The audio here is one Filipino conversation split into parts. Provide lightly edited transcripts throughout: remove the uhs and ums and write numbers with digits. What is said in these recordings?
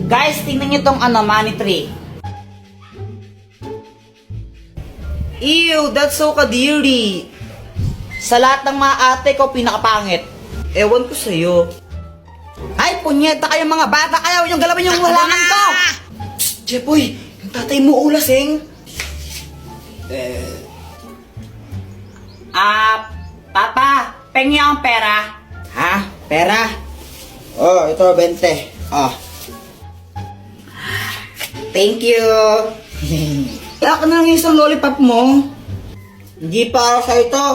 Guys, tingnan nyo tong money tree. Ew, that's so kadiri. Sa lahat ng mga ate ko, pinakapangit. Ewan ko sa'yo. Ay, punyeta kayo mga bata. Ayaw yung galawin yung halaman ko. Psst, Jepoy, yung tatay mo ulasing. Papa, pengi ang pera. Ha? Pera? Oh, ito, 20. Oh. Thank you. Kaya ka na lang isang lollipop mo. Hindi para sa ito.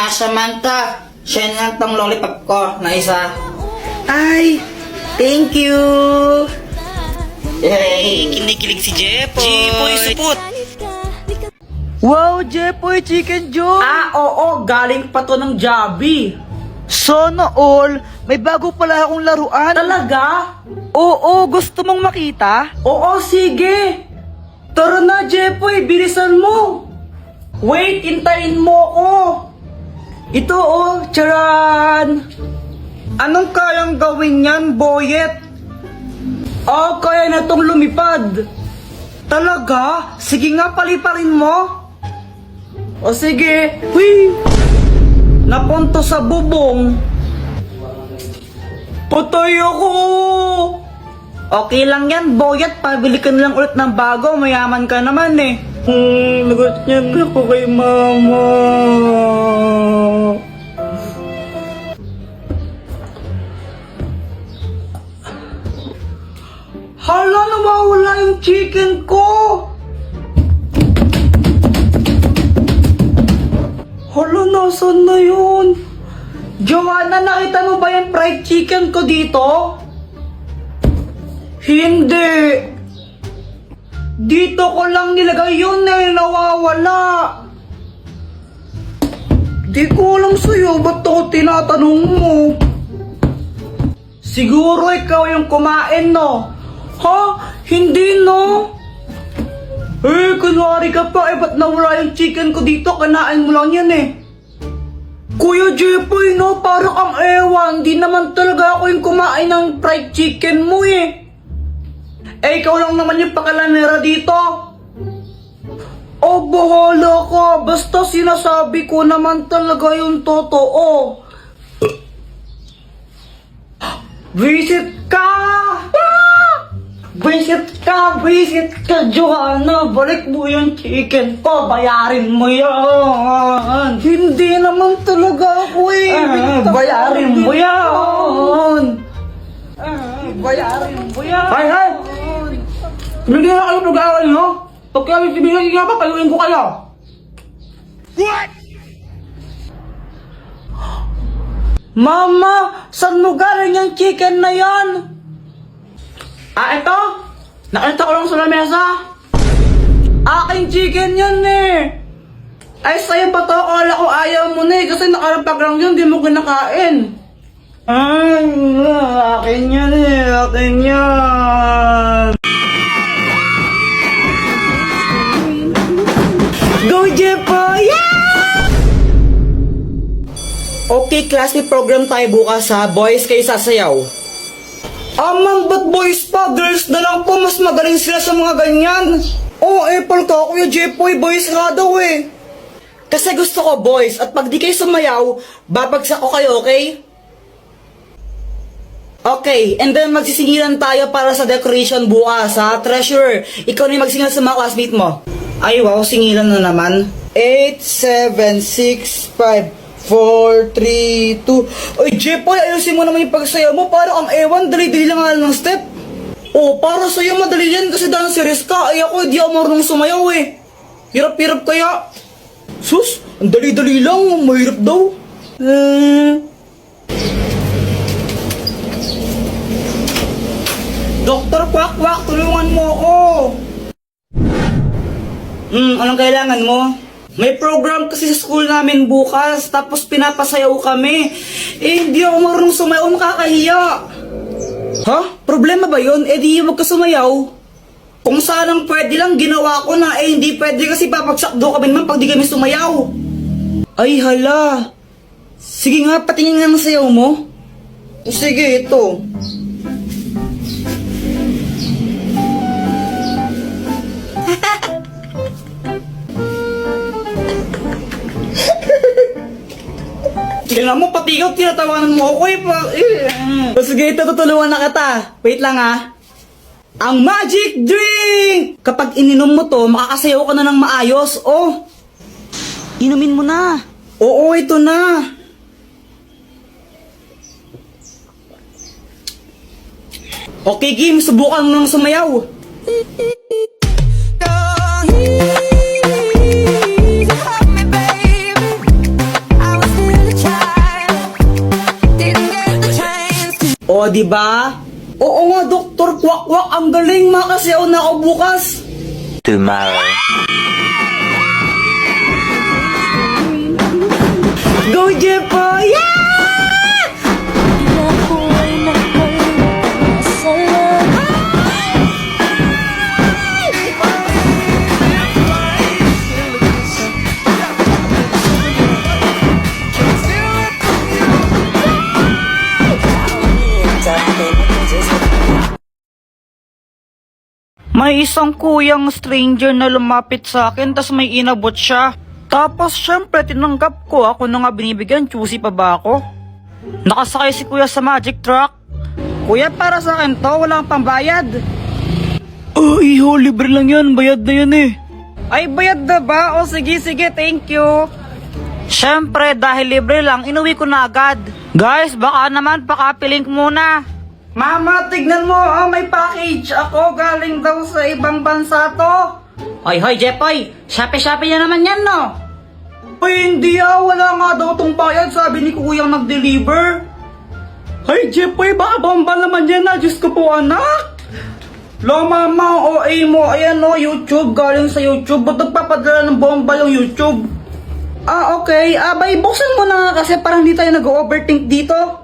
Samantha. Siya na lang tong lollipop ko na isa. Ay, thank you. Yay, kinikilig si Jepoy. Jepoy, supot. Wow, Jepoy, chicken joy. Oo, galing pa to ng Jollibee. Sana all, may bago pala akong laruan. Talaga? Oo, gusto mong makita? Oo, sige. Tara na, Jepoy, bilisan mo. Wait, intayin mo ko. Ito charan. Anong kayang gawin yan, Boyet? Kaya na tong lumipad. Talaga? Sige nga, paliparin mo. O sige. Hui! Napunto sa bubong. Patay ako! Okay lang yan, Boyet. Pabili ka na lang ulit ng bago. Mayaman ka naman eh. Lagot niya ako kay mama. Hala, nawawala yung chicken ko! Hala, nasan na yun? Joanna, nakita mo ba yung fried chicken ko dito? Hindi. Dito ko lang nilagay yun nawawala. Di ko alam sa'yo, ba't ako tinatanong mo? Siguro ikaw yung kumain, no? Ha? Hindi, no? Kunwari ka pa, ba't nawala yung chicken ko dito? Kanain mo lang yan, Kuya Jepoy, no? Parang ang ewan. Di naman talaga ako yung kumain ng fried chicken mo, ikaw lang naman yung pakalanera dito. Bahala ka. Basta sinasabi ko naman talaga yung totoo. Visit ka! Visit ka, Joanna. Balik mo yung chicken ko. Bayarin mo yan. Hindi naman talaga ako bayarin mo yan. Bayarin mo yan. Hay! Hindi na kayo nag-aaral, no? Pag kami ibigay nga pa, payuin ko kayo. What? Mama, saan mo galing yung chicken na yan? Ito? Nakita ko lang sa lamesa. Aking chicken yan, Ay, sa'yo pa to? Akala ko ayaw mo na, kasi nakarampag lang yun, di mo kinakain. Ay, akin yan, akin yan. Go, Jepoy! Yeah! Okay, class, may program tayo bukas ha. Boys, kayo sasayaw. Ma'am, ba't boys pa? Girls na lang po, mas magaling sila sa mga ganyan. Apple ka, Kuya Jepoy, boys nga daw Kasi gusto ko boys, at pag di kayo sumayaw, babagsak ko kayo, okay? Okay, and then magsisingilan tayo para sa decoration bukas ha. Treasure, ikaw na yung magsingilan sa mga classmate mo. Ay wow, singilan na naman. 8, 7, 6, 5, 4, 3, 2. Ay Jepoy, ayusin mo naman yung pagsayaw mo. Parang ang ewan, dali-dali lang nga ng step. Para sa'yo madali yan kasi dancerist ka. Ay ako, di ako marunong sumayaw Hirap-hirap kaya. Sus, ang dali-dali lang, mahirap daw. Doktor Kwak-Kwak, tulungan mo ako. Anong kailangan mo? May program kasi sa school namin bukas, tapos pinapasayaw kami. Hindi ako marunong sumayaw, makakahiya. Ha? Problema ba yun? Di huwag ka sumayaw. Kung sanang pwede lang, ginawa ko na. Hindi pwede kasi papagsak do kami naman pag di kami sumayaw. Ay hala. Sige nga, patingin nga ng sayaw mo. Sige, ito. Tingnan mo, pati ikaw tinatawanan mo ako eh. Sige, ito tutulungan na kita. Wait lang ah. Ang magic drink! Kapag ininom mo to, makakasayaw ka na ng maayos. Oh, inumin mo na. Oo, ito na. Okay, game. Subukan mo nang sumayaw. O, di ba? Oo nga, Doktor Kwak-Kwak. Ang galing, makasayaw na ako bukas. Tomorrow. Go, Jepo! Yeah! May isang kuyang stranger na lumapit sa akin, tas may inabot siya. Tapos syempre tinanggap ko, ako na nga binibigyan, choosy pa ba ako? Nakasakay si kuya sa magic truck. Kuya, para sa akin to, walang pambayad. Oh, iho, libre lang yan, bayad na yan eh. Ay, bayad na ba? O sige, thank you. Syempre, dahil libre lang, inuwi ko na agad. Guys, baka naman pakapilink muna. Mama, tignan mo, may package. Ako, galing daw sa ibang bansa to. Hoy, Jepoy, Shopee na naman yan, no? Ay, hindi wala nga daw tong bayad, sabi ni kuyang nag-deliver. Ay, Jepoy, baka bomba naman yan na, Diyos ko po, anak. Lo, mama, OA mo, ayan no, YouTube, galing sa YouTube. Ba't nagpapadala ng bomba yung YouTube? Okay, bay, buksan mo na nga kasi parang hindi tayo nag-overthink dito.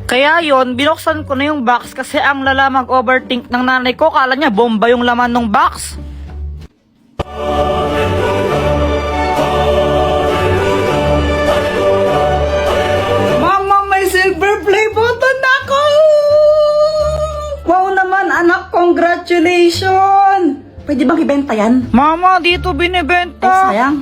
Kaya yon, binuksan ko na yung box kasi ang lala mag-overthink ng nanay ko, kala niya bomba yung laman ng box. Mama, may silver play button ako! Wow naman anak, congratulations! Pwede bang ibenta yan? Mama, dito binibenta. Ay, sayang.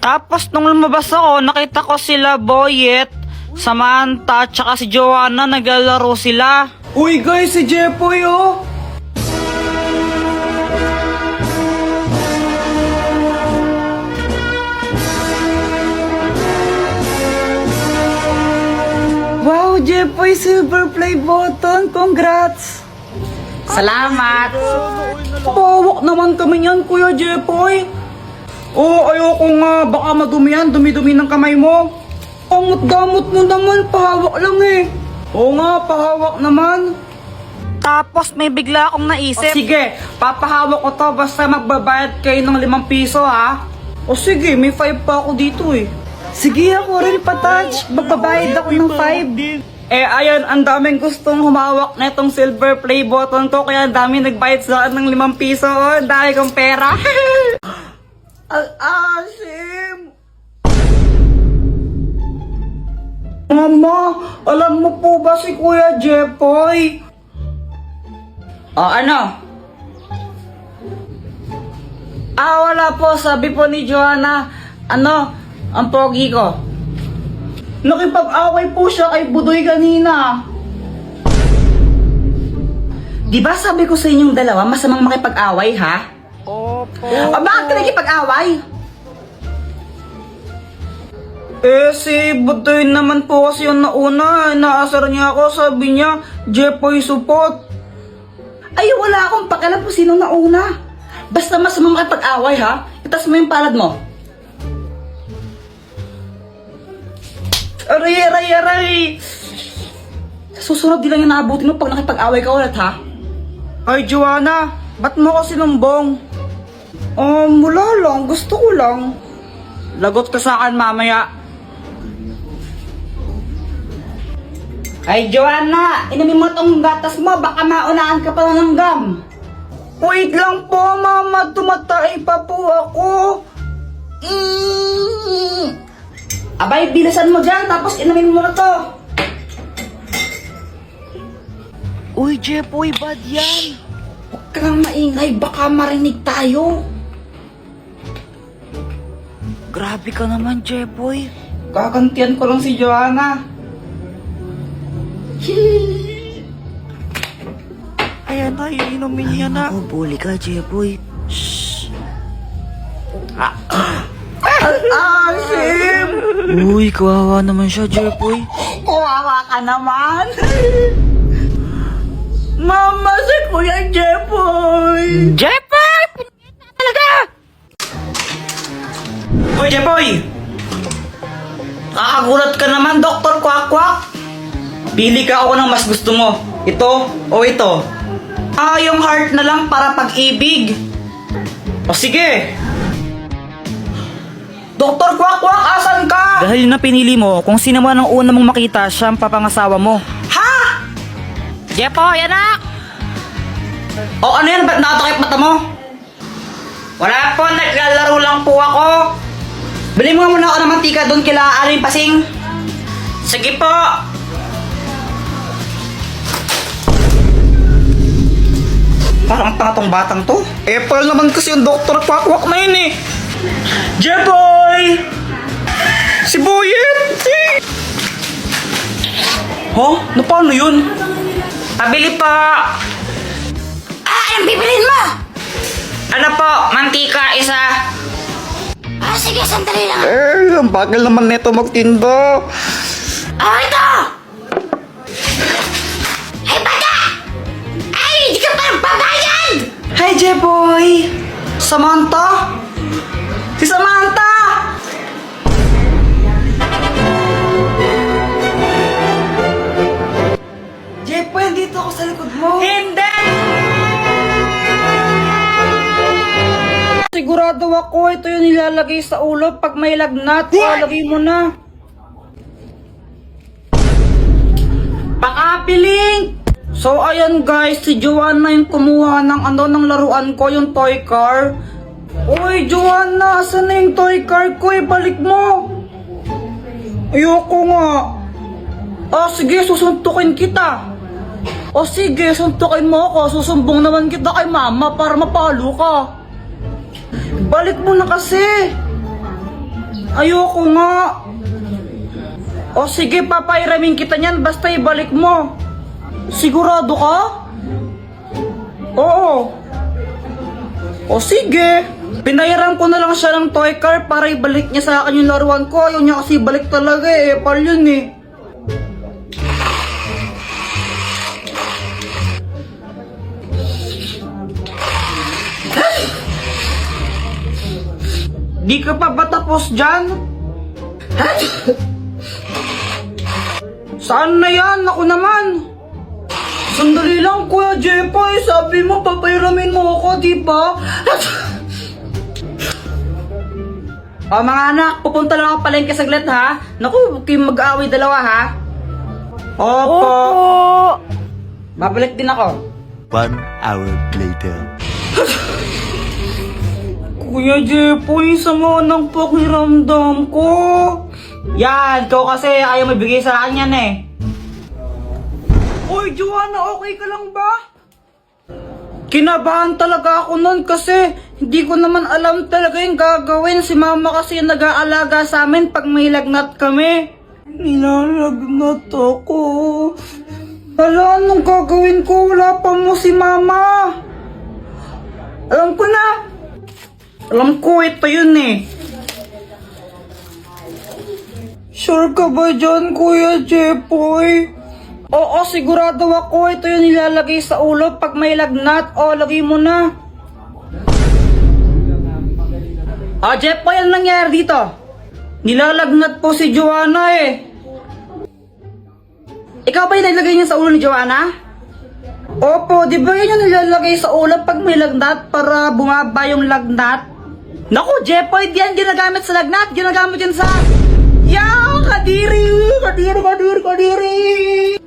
Tapos nung lumabas ako, nakita ko sila Boyet, Samantha, tsaka si Joanna, naglalaro sila. Uy guys, si Jepoy oh! Wow, Jepoy, silver play button! Congrats! Salamat! Pawak naman kami yan, Kuya Jepoy! Oh, ayoko nga, baka madumi yan, dumi-dumi ng kamay mo. Ang damot mo naman, pahawak lang eh. Oo nga, pahawak naman. Tapos may bigla akong naisip. O sige, papahawak ko to basta magbabayad kayo ng 5 piso ha. O sige, may 5 pa ako dito eh. Sige, ako rin patouch. Magbabayad ako ng 5. Ayan, ang daming gustong humawak na itong silver play button ko. Kaya ang daming nagbayad sa akin ng 5 piso. Ang dami kong pera. Al-asim! Mama, alam mo po ba si Kuya Jepoy? Ano? Wala po. Sabi po ni Joanna, ang pogi ko. Nakipag-away po siya kay Budoy kanina. Di ba sabi ko sa inyong dalawa, masamang makipag-away, ha? Opo. Bakit ka nakipag-away? Si Budoy naman po kasi yung nauna. Naasar niya ako, sabi niya, Jepoy support. Ay, wala akong pakialam kung sino nauna. Basta masamang makipag-away, ha? Itas mo yung palad mo. Aray! Susunod din lang yung naabutin mo pag nakipag-away ka ulit, ha? Ay, Joanna, ba't mo kasi lumbong? Wala lang. Gusto ko lang. Lagot ka sa akin mamaya. Ay, Joanna, inumin mo tong gatas mo. Baka maunahan ka pa ng gum. Wait lang po, mama. Tumatay pa po ako. Abay, bilisan mo dyan. Tapos inumin mo na to. Uy, Jepoy, bad yan. Huwag kang maingay, baka marinig tayo. Grabe ka naman, Jepoy. Kakantian ko lang si Joanna. Ayan na, iinumin niya na. Oh, bully ka, Jepoy. Shhh. Sim! Uy, kawawa naman siya, Jepoy. Kawawa ka naman. Mama, si Kuya Jepoy. Jepoy! Pinita talaga! Uy, Jepoy! Kakagulat ka naman, Dr. Kwak-Kwak. Pili ka ako ng mas gusto mo. Ito o ito. Yung heart na lang para pag-ibig. O sige. Dr. Kwak-Kwak, asan ka? Dahil na pinili mo, kung sino man ang una mong makita, siya ang papangasawa mo. Ha? Jepoy, anak! O ano yan? Ba't nakatakip mata mo? Wala po, naglalaro lang po ako. Bili mo muna ako ng mantika doon kila Aling Pasing. Sige po. Parang tanga tong batang to. Apple naman kasi yung Dr. Kwak-Kwak na yun eh. Jeboy! Si Boyet! Huh? Na paano yun? Pabili po! Anong bibilin mo? Ano po? Mantika, isa. Sige, sandali lang. Ang bagal naman neto magtinda. Ito! Hey, bata! Ay, hindi ka parang babayan! Hi, Jeboy! Samantha? Si Samantha! Jeboy, dito ako sa likod mo. Hindi! Sigurado ako ito yung nilalagay sa ulo pag may lagnat. Lagay mo na. Pakapiling! So ayan guys, si Joanna yung kumuha ng laruan ko, yung toy car. Uy, Joanna, asan na yung toy car ko? Balik mo. Ayoko nga. Sige, susuntukin kita. Sige, suntukin mo ako. Susumbong naman kita kay mama para mapalo ka. Balik mo na kasi. Ayoko nga. Sige, papairamin kita niyan basta ibalik mo. Sigurado ka? Oo. Sige. Pinayaran ko na lang siya ng toy car para ibalik niya sa akin yung laruan ko. Ayaw niya kasi ibalik talaga pal yun eh. Di ka pa ba tapos dyan? Saan na yan? Ako naman. Sandali lang, Kuya Jepoy. Sabi mo, papairamin mo ako, di ba? Mga anak, pupunta lang ako palengke saglit, ha? Naku, huwag kayong mag-aaway dalawa, ha? Opo. Babalik din ako. 1 hour later. Kuya Jepoy, sama ng pakiramdam ko. Yan, ikaw kasi ayaw mabigay sa akin yan eh. Uy, Joanna, okay ka lang ba? Kinabahan talaga ako nun kasi hindi ko naman alam talaga yung gagawin. Si mama kasi yung nag-aalaga sa amin pag may lagnat kami. Nilalagnat ako. Hala, anong gagawin ko? Wala pa mo si mama. Alam ko na. Alam ko, ito yun eh. Sure ka ba dyan, Kuya Jepoy? Oo, sigurado ako. Ito yung nilalagay sa ulo pag may lagnat. Lagay mo na. Jepoy, ano nangyari dito? Nilalagnat po si Joanna eh. Ikaw ba yung nilagay niya sa ulo ni Joanna? Opo, di ba yun yung nilalagay sa ulo pag may lagnat para bumaba yung lagnat? Naku, Jepoy, yan ginagamit sa lagnat. Ginagamit yan sa... Kadiri!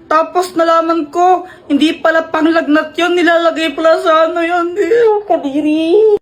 Tapos nalaman ko, hindi pala pang lagnat yun. Nilalagay pala sa ano yun. Kadiri!